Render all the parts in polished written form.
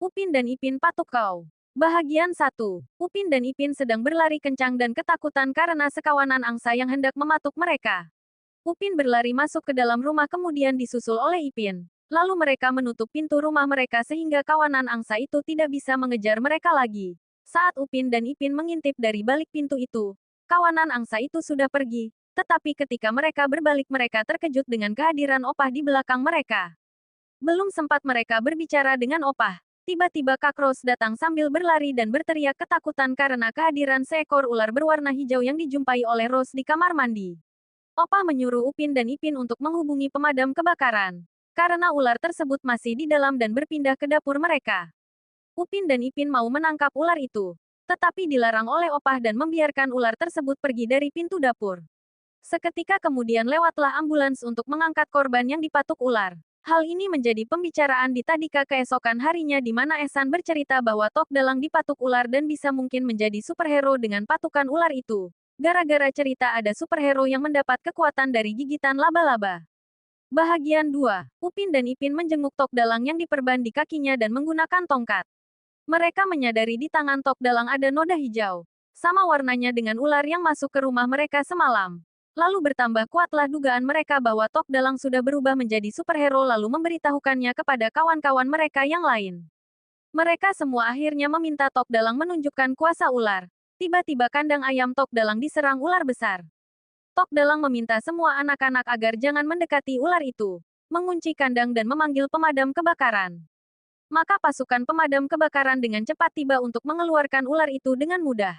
Upin dan Ipin patuk kau. Bahagian 1. Upin dan Ipin sedang berlari kencang dan ketakutan karena sekawanan angsa yang hendak mematuk mereka. Upin berlari masuk ke dalam rumah kemudian disusul oleh Ipin. Lalu mereka menutup pintu rumah mereka sehingga kawanan angsa itu tidak bisa mengejar mereka lagi. Saat Upin dan Ipin mengintip dari balik pintu itu, kawanan angsa itu sudah pergi. Tetapi ketika mereka berbalik mereka terkejut dengan kehadiran Opah di belakang mereka. Belum sempat mereka berbicara dengan Opah, tiba-tiba Kak Rose datang sambil berlari dan berteriak ketakutan karena kehadiran seekor ular berwarna hijau yang dijumpai oleh Rose di kamar mandi. Opah menyuruh Upin dan Ipin untuk menghubungi pemadam kebakaran. Karena ular tersebut masih di dalam dan berpindah ke dapur mereka. Upin dan Ipin mau menangkap ular itu. Tetapi dilarang oleh Opah dan membiarkan ular tersebut pergi dari pintu dapur. Seketika kemudian lewatlah ambulans untuk mengangkat korban yang dipatuk ular. Hal ini menjadi pembicaraan di Tadika keesokan harinya di mana Ehsan bercerita bahwa Tok Dalang dipatuk ular dan bisa mungkin menjadi superhero dengan patukan ular itu. Gara-gara cerita ada superhero yang mendapat kekuatan dari gigitan laba-laba. Bahagian 2. Upin dan Ipin menjenguk Tok Dalang yang diperban di kakinya dan menggunakan tongkat. Mereka menyadari di tangan Tok Dalang ada noda hijau. Sama warnanya dengan ular yang masuk ke rumah mereka semalam. Lalu bertambah kuatlah dugaan mereka bahwa Tok Dalang sudah berubah menjadi superhero lalu memberitahukannya kepada kawan-kawan mereka yang lain. Mereka semua akhirnya meminta Tok Dalang menunjukkan kuasa ular. Tiba-tiba kandang ayam Tok Dalang diserang ular besar. Tok Dalang meminta semua anak-anak agar jangan mendekati ular itu, mengunci kandang dan memanggil pemadam kebakaran. Maka pasukan pemadam kebakaran dengan cepat tiba untuk mengeluarkan ular itu dengan mudah.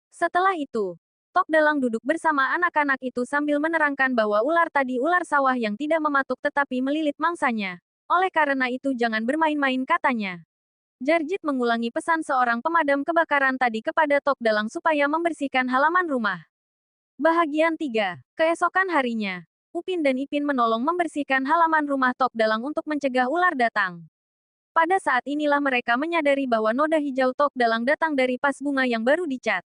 Setelah itu, Tok Dalang duduk bersama anak-anak itu sambil menerangkan bahwa ular tadi ular sawah yang tidak mematuk tetapi melilit mangsanya. Oleh karena itu jangan bermain-main katanya. Jarjit mengulangi pesan seorang pemadam kebakaran tadi kepada Tok Dalang supaya membersihkan halaman rumah. Bahagian 3. Keesokan harinya, Upin dan Ipin menolong membersihkan halaman rumah Tok Dalang untuk mencegah ular datang. Pada saat inilah mereka menyadari bahwa noda hijau Tok Dalang datang dari pas bunga yang baru dicat.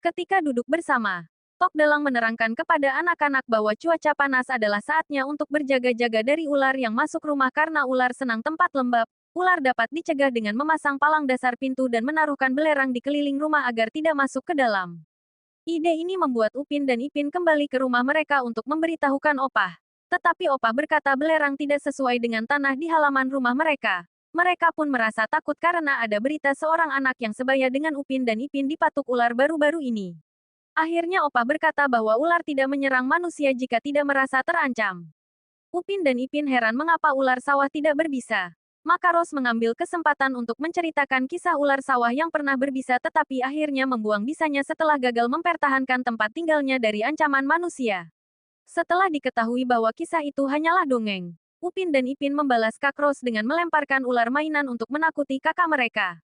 Ketika duduk bersama, Tok Dalang menerangkan kepada anak-anak bahwa cuaca panas adalah saatnya untuk berjaga-jaga dari ular yang masuk rumah karena ular senang tempat lembab. Ular dapat dicegah dengan memasang palang dasar pintu dan menaruhkan belerang di keliling rumah agar tidak masuk ke dalam. Ide ini membuat Upin dan Ipin kembali ke rumah mereka untuk memberitahukan Opah. Tetapi Opah berkata belerang tidak sesuai dengan tanah di halaman rumah mereka. Mereka pun merasa takut karena ada berita seorang anak yang sebaya dengan Upin dan Ipin dipatuk ular baru-baru ini. Akhirnya Opah berkata bahwa ular tidak menyerang manusia jika tidak merasa terancam. Upin dan Ipin heran mengapa ular sawah tidak berbisa. Maka Rose mengambil kesempatan untuk menceritakan kisah ular sawah yang pernah berbisa tetapi akhirnya membuang bisanya setelah gagal mempertahankan tempat tinggalnya dari ancaman manusia. Setelah diketahui bahwa kisah itu hanyalah dongeng, Upin dan Ipin membalas Kak Rose dengan melemparkan ular mainan untuk menakuti kakak mereka.